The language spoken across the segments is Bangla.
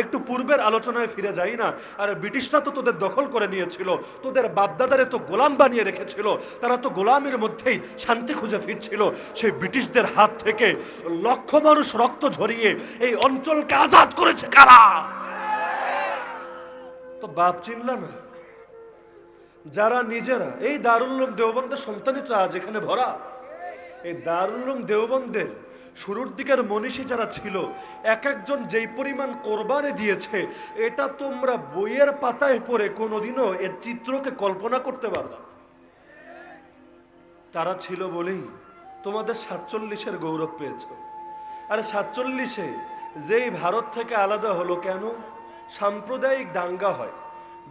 একটু পূর্বের আলোচনায় ফিরে যাই না। আর ব্রিটিশরা তো তোদের দখল করে নিয়েছিল, তোদের বাপদাদারে তো গোলাম বানিয়ে রেখেছিল, তারা তো গোলামের মধ্যেই শান্তি খুঁজে ফিরছিল। সেই ব্রিটিশদের হাত থেকে লক্ষ মানুষ রক্ত ঝরিয়ে এই অঞ্চলকে আজাদ করেছে কারা? তো বাপ চিনলা না? যারা নিজেরা এই দারুল উলুম দেওবন্দের সন্তানিত্রা আজ এখানে ভরা। এই দারুল উলুম দেওবন্দের শুরুর দিকের মনীষী যারা ছিল, এক একজন যেই পরিমাণ কোরবানি দিয়েছে, এটা তোমরা বইয়ের পাতায় পড়ে কোনোদিনও এর চিত্রকে কল্পনা করতে পারবে না। তারা ছিল বলেই তোমাদের 47-এর গৌরব পেয়েছ। আর 47-এ যেই ভারত থেকে আলাদা হলো, কেন? সাম্প্রদায়িক দাঙ্গা হয়,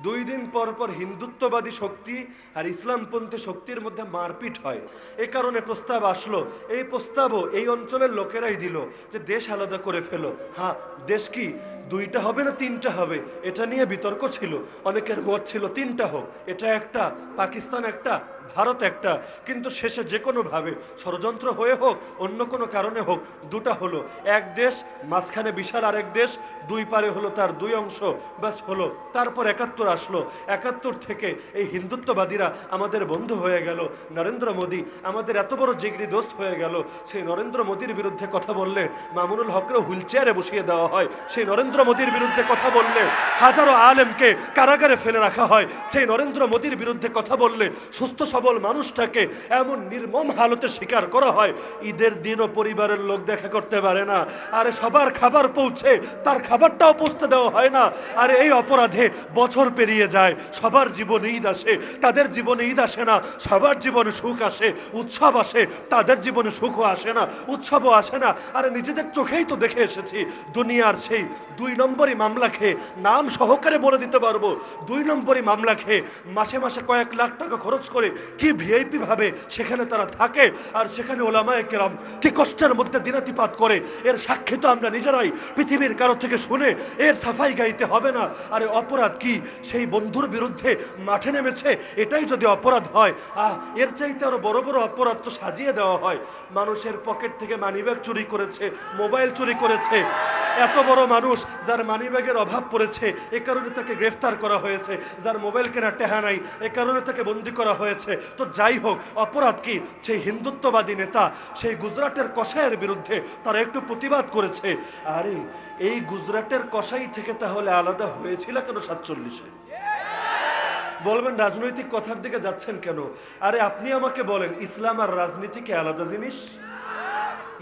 2 দিন পর পর হিন্দুত্ববাদী শক্তি আর ইসলামপন্থী শক্তির মধ্যে মারপিট হয়। এ কারণে প্রস্তাব আসলো, এই প্রস্তাবও এই অঞ্চলের লোকেরাই দিল যে দেশ আলাদা করে ফেলো। হ্যাঁ, দেশ কি 2টা হবে না 3টা হবে, এটা নিয়ে বিতর্ক ছিল। অনেকের মত ছিল 3টা হোক, এটা একটা, পাকিস্তান একটা, ভারত একটা। কিন্তু শেষে যে কোনোভাবে ষড়যন্ত্র হয়ে হোক, অন্য কোনো কারণে হোক, 2টা হলো। এক দেশ, মাঝখানে বিশাল আরেক দেশ, 2 পারে হলো তার 2 অংশ, ব্যাস হলো। তারপর 71 আসলো। 71 থেকে এই হিন্দুত্ববাদীরা আমাদের বন্ধু হয়ে গেল। নরেন্দ্র মোদী আমাদের এত বড় জিগরি দোস্ত হয়ে গেল। সেই নরেন্দ্র মোদীর বিরুদ্ধে কথা বললে মামুনুল হকরে হুইল চেয়ারে বসিয়ে দেওয়া হয়। সেই নরেন্দ্র মোদীর বিরুদ্ধে কথা বললে হাজারো আলেমকে কারাগারে ফেলে রাখা হয়। সেই নরেন্দ্র মোদীর বিরুদ্ধে কথা বললে সুস্থ সবল মানুষটাকে এমন নির্মম হালতে শিকার করা হয়, ঈদের দিনও পরিবারের লোক দেখা করতে পারে না। আরে সবার খাবার পৌঁছে, তার খাবারটাও পৌঁছতে দেওয়া হয় না। আর এই অপরাধে বছর পেরিয়ে যায়, সবার জীবনে ঈদ আসে, তাদের জীবনে ঈদ আসে না। সবার জীবনে সুখ আসে, উৎসব আসে, তাদের জীবনে সুখও আসে না, উৎসবও আসে না। আরে নিজেদের চোখেই তো দেখে এসেছি, দুনিয়ার সেই 2 নম্বরই মামলা খেয়ে, নাম সহকারে বলে দিতে পারবো, 2 নম্বরই মামলা খেয়ে মাসে মাসে কয়েক লাখ টাকা খরচ করে কি ভিআইপি ভাবে সেখানে তারা থাকে। আর সেখানে ওলামায়ে কেরাম কি কষ্টের মধ্যে দিনাতিপাত করে, এর সাক্ষী তো আমরা নিজেরাই। পৃথিবীর কারো থেকে শুনে এর সাফাই গাইতে হবে না। আরে অপরাধ কি? সেই বন্ধুর বিরুদ্ধে মাঠে নেমেছে, এটাই যদি অপরাধ হয়, এর চাইতে আরো বড় বড় অপরাধ তো সাজিয়ে দেওয়া হয়। মানুষের পকেট থেকে মানিব্যাগ চুরি করেছে, মোবাইল চুরি করেছে। এত বড় মানুষ যার মানিব্যাগের অভাব পড়েছে, এ কারণে তাকে গ্রেফতার করা হয়েছে। যার মোবাইল কেনার টেহা নাই, এ কারণে তাকে বন্দী করা হয়েছে। তো যাই হোক, অপরাধ কি? সেই হিন্দুত্ববাদী নেতা সেই গুজরাটের কসাইয়ের বিরুদ্ধে তারা একটু প্রতিবাদ করেছে। আরে এই গুজরাটের কসাই থেকে তাহলে আলাদা হয়েছিল কেন 47-এ? বলবেন রাজনৈতিক কথার দিকে যাচ্ছেন কেন? আরে আপনি আমাকে বলেন, ইসলাম আর রাজনীতি কি আলাদা জিনিস?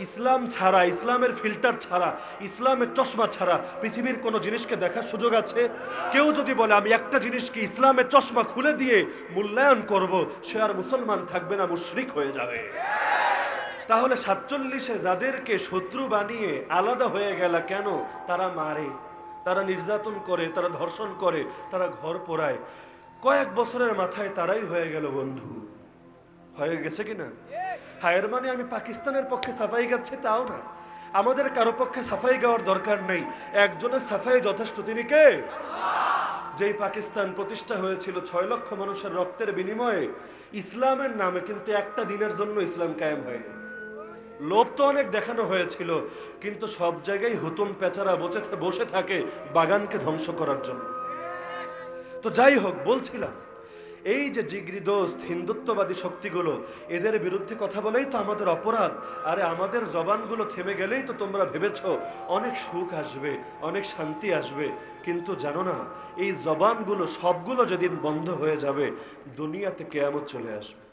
ইসলাম ছাড়া, ইসলামের ফিল্টার ছাড়া, ইসলামের চশমা ছাড়া পৃথিবীর কোনো জিনিসকে দেখার সুযোগ আছে? কেউ যদি বলে আমি একটা জিনিসকে ইসলামের চশমা খুলে দিয়ে মূল্যায়ন করব, সে আর মুসলমান থাকবে না, মুশরিক হয়ে যাবে। তাহলে 47-এ যাদেরকে শত্রু বানিয়ে আলাদা হয়ে গেল কেন? তারা মারে, তারা নির্যাতন করে, তারা ধর্ষণ করে, তারা ঘর পোড়ায়। কয়েক বছরের মাথায় তারাই হয়ে গেল বন্ধু। হয়ে গেছে কিনা? হায়ের মানে আমি পাকিস্তানের পক্ষে সাফাই গাচ্ছি তাও না, আমাদের কারো পক্ষে সাফাই গাওয়ার দরকার নেই। একজনের সাফাই যথেষ্ট, তিনি কে? যেই পাকিস্তান প্রতিষ্ঠা হয়েছিল 6 লক্ষ মানুষের রক্তের বিনিময়ে ইসলামের নামে, কিন্তু একটা দিনের জন্য ইসলাম কায়েম হয়নি। লোভ তো অনেক দেখানো হয়েছিল, কিন্তু সব জায়গায় হুতুম পেচারা বসে থাকে বাগানকে ধ্বংস করার জন্য। তো যাই হোক, বলছিলাম এই যে জিগরি দোস্ত হিন্দুত্ববাদী শক্তিগুলো, এদের বিরুদ্ধে কথা বলেই তো আমাদের অপরাধ। আরে আমাদের জবানগুলো থেমে গেলেই তো তোমরা ভেবেছ অনেক সুখ আসবে, অনেক শান্তি আসবে। কিন্তু জানো না, এই জবানগুলো সবগুলো যেদিন বন্ধ হয়ে যাবে, দুনিয়াতে কিয়ামত চলে আসবে।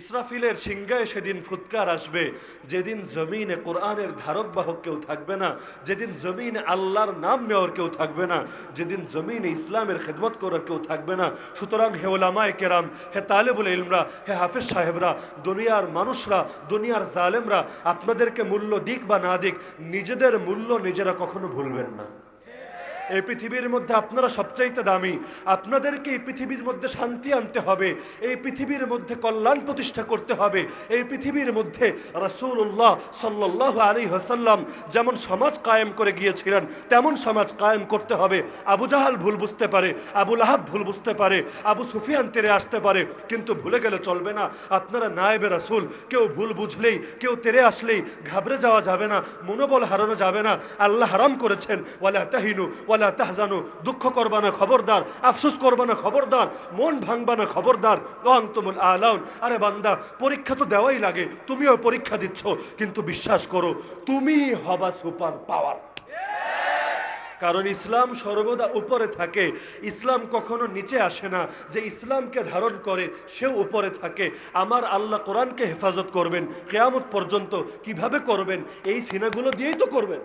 ইসরাফিলের সিংহায় সেদিন ফুৎকার আসবে, যেদিন জমিনে কোরআনের ধারক বাহক কেউ থাকবে না, যেদিন জমিনে আল্লাহর নাম নেওয়ার কেউ থাকবে না, যেদিন জমিনে ইসলামের খেদমত করার কেউ থাকবে না। সুতরাং হে ওলামায়ে কেরাম, হে তালেবুল ইলমরা, হে হাফেজ সাহেবরা, দুনিয়ার মানুষরা, দুনিয়ার জালেমরা আপনাদেরকে মূল্য দিক বা না দিক, নিজেদের মূল্য নিজেরা কখনো ভুলবেন না। এই পৃথিবীর মধ্যে আপনারা সবচাইতে দামি, আপনাদেরকে এই পৃথিবীর মধ্যে শান্তি আনতে হবে, এই পৃথিবীর মধ্যে কল্যাণ প্রতিষ্ঠা করতে হবে। এই পৃথিবীর মধ্যে রাসূলুল্লাহ সাল্লাল্লাহু আলাইহি ওয়াসাল্লাম যেমন সমাজ কায়েম করে গিয়েছিলেন তেমন সমাজ কায়েম করতে হবে। আবু জাহাল ভুল বুঝতে পারে, আবু লাহাব ভুল বুঝতে পারে, আবু সুফিয়ান তেরে আসতে পারে, কিন্তু ভুলে গেলে চলবে না। আপনারা নায়েবে রাসূল, কেউ ভুল বুঝলেই, কেউ তেরে আসলেই ঘাবড়ে যাওয়া যাবে না, মনোবল হারানো যাবে না। আল্লাহ হারাম করেছেন ওয়ালা তাহিনু ওয়ালা তাহজানু, দুঃখ করবা না খবরদার, আফসোস করবা না খবরদার, মন ভাঙবা না খবরদার, ওয়ান্তুমুল আলাউন। আরে বান্দা, পরীক্ষা তো দেওয়াই লাগে, তুমিও পরীক্ষা দিচ্ছ, কিন্তু বিশ্বাস করো তুমি হবা সুপার পাওয়ার। কারণ ইসলাম সর্বদা উপরে থাকে, ইসলাম কখনো নিচে আসে না। যে ইসলামকে ধারণ করে সেও উপরে থাকে। আমার আল্লাহ কোরআনকে হেফাজত করবেন কিয়ামত পর্যন্ত। কিভাবে করবেন? এই সিনাগুলো দিয়েই তো করবেন।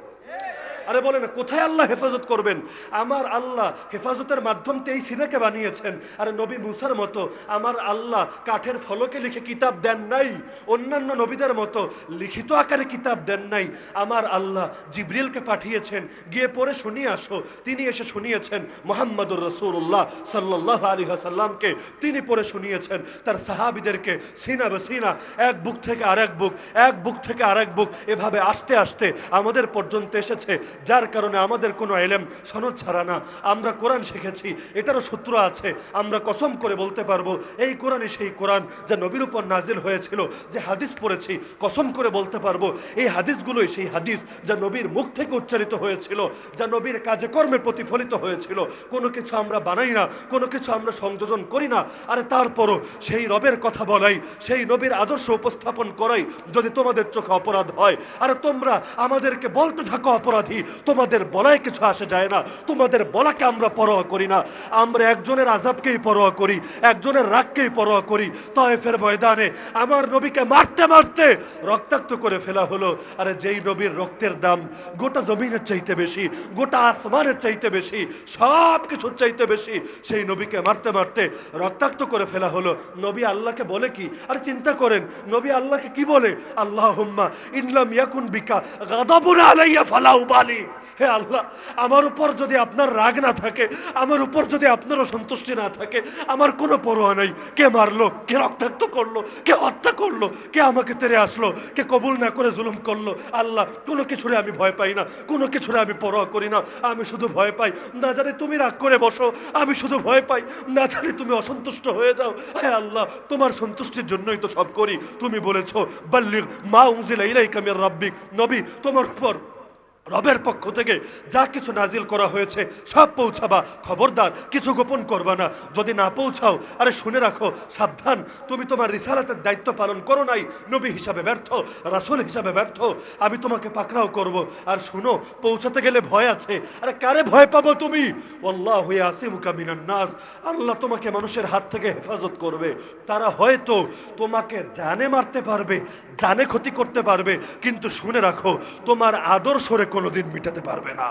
আরে বলে না, কোথায় আল্লাহ হেফাজত করবেন? আমার আল্লাহ হেফাজতের মাধ্যম এই সিনাকে বানিয়েছেন। আরে নবী মুসার মতো আমার আল্লাহ কাঠের ফলকে লিখে কিতাব দেন নাই, অন্যান্য নবীদের মতো লিখিত আকারে কিতাব দেন নাই। আমার আল্লাহ জিবরিলকে পাঠিয়েছেন, গিয়ে পড়ে শুনিয়ে আসো। তিনি এসে শুনিয়েছেন মুহাম্মদুর রাসূলুল্লাহ সাল্লাল্লাহু আলাইহি ওয়াসাল্লামকে, তিনি পড়ে শুনিয়েছেন তার সাহাবীদেরকে সিনা বে সিনা, এক বুক থেকে আরেক বুক, এক বুক থেকে আরেক বুক, এভাবে আস্তে আস্তে আমাদের পর্যন্ত এসেছে। যার কারণে আমাদের কোনো ইলম সনদ ছাড়া না, আমরা কোরআন শিখেছি, এটারও সূত্র আছে। আমরা কসম করে বলতে পারবো এই কোরআনই সেই কোরআন যা নবীর উপর নাজিল হয়েছিল। যে হাদিস পড়েছি, কসম করে বলতে পারবো এই হাদিসগুলোই সেই হাদিস যা নবীর মুখ থেকে উচ্চারিত হয়েছিল, যা নবীর কাজে কর্মে প্রতিফলিত হয়েছিল। কোনো কিছু আমরা বানাই না, কোনো কিছু আমরা সংযোজন করি না। আরে তারপরও সেই রবের কথা বলাই, সেই নবীর আদর্শ উপস্থাপন করাই যদি তোমাদের চোখে অপরাধ হয়, আরে তোমরা আমাদেরকে বলতে থাকো অপরাধী, তোমাদের বলায় কিছু আসে যায় না, তোমাদের বলাকে আমরা পরোয়া করি না। আমরা একজনের আযাবকেই পরোয়া করি, একজনের রাগকেই পরোয়া করি। তায়েফের ময়দানে আমার নবীকে মারতে মারতে রক্তাক্ত করে ফেলা হলো। আরে যেই নবীর রক্তের দাম গোটা জমিনের চাইতে বেশি, গোটা আসমানের চাইতে বেশি, সব কিছুর চাইতে বেশি, সেই নবীকে মারতে মারতে রক্তাক্ত করে ফেলা হলো। নবী আল্লাহকে বলে কি? আরে চিন্তা করেন, নবী আল্লাহকে কি বলে? আল্লাহুম্মা ইনলাম ইয়াকুন বিকা গাদাবুন আলাইয়া ফালা উবালি। হে আল্লাহ, আমার উপর যদি আপনার রাগ না থাকে, আমার উপর যদি আপনার সন্তুষ্টি না থাকে, আমার কোনো পরোয়া নাই। কে মারলো, কে রক্তাক্ত করলো, কে হত্যা করলো, কে আমাকে তেড়ে আসলো, কে কবুল না করে জুলুম করলো, আল্লাহ কোনো কিছুরে আমি ভয় পাই না, কোনো কিছুরে আমি পরোয়া করি না। আমি শুধু ভয় পাই না জানি তুমি রাগ করে বসো, আমি শুধু ভয় পাই না জানি তুমি অসন্তুষ্ট হয়ে যাও। হে আল্লাহ, তোমার সন্তুষ্টির জন্যই তো সব করি। তুমি বলেছো বাল্লিগ মা উনজিলা ইলাইকা মির রাব্বিক, নবী তোমার উপর রবের পক্ষ থেকে যা কিছু নাজিল করা হয়েছে সব পৌঁছাবা, খবরদার কিছু গোপন করবা না। যদি না পৌঁছাও, আরে শুনে রাখো, সাবধান, তুমি তোমার রিসালাতের দায়িত্ব পালন করো নাই, নবী হিসাবে ব্যর্থ, রাসূল হিসাবে ব্যর্থ, আমি তোমাকে পাকড়াও করব। আর শুনো, পৌঁছাতে গেলে ভয় আছে। আরে কারে ভয় পাবো তুমি? আল্লাহু ইয়াসিমুকা মিনান নাস, আল্লাহ তোমাকে মানুষের হাত থেকে হেফাজত করবে। তারা হয়তো তোমাকে জানে মারতে পারবে, জানে ক্ষতি করতে পারবে, কিন্তু শুনে রাখো তোমার আদর্শরে কোনোদিন মিটাতে পারবে না।